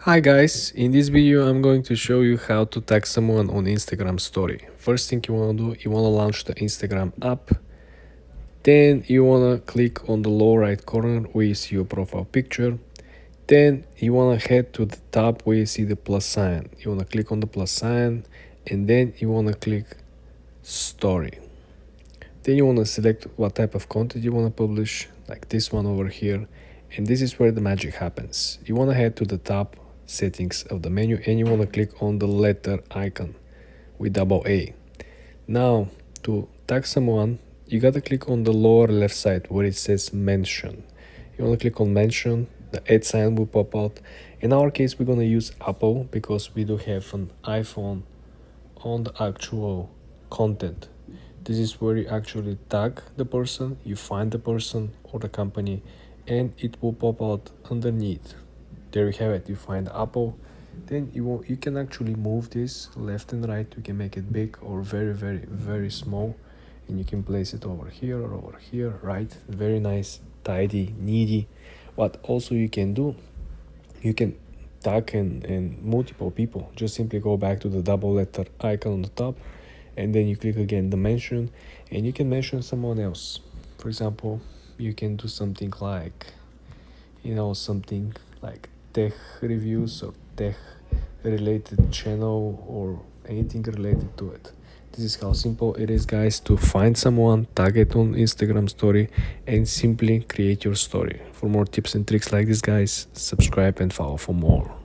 Hi guys, in this video I'm going to show you how to tag someone on Instagram story. First thing you want to do, you want to launch the Instagram app. Then you want to click on the lower right corner where you see your profile picture. Then you want to head to the top where you see the plus sign. You want to click on the plus sign and then you want to click story. Then you want to select what type of content you want to publish, like this one over here. And this is where the magic happens. You want to head to the top settings of the menu and you want to click on the letter icon with double A. Now to tag someone, you got to click on the lower left side where it says mention. You want to click on mention, the add sign will pop out. In our case, we're going to use Apple because we do have an iPhone on the actual content. This is where you actually tag the person, you find the person or the company, and it will pop out underneath. There you have it, you find Apple. Then you can actually move this left and right. You can make it big or very small, and you can place it over here or over here, right? Very nice, tidy, needy. What also you can do, you can tag and multiple people. Just simply go back to the double letter icon on the top and then you click again the mention and you can mention someone else. For example, you can do something like something like tech reviews or tech related channel or anything related to it. This is how simple it is, guys, to find someone, tag it on Instagram story and simply create your story. For more tips and tricks like this, guys, subscribe and follow for more.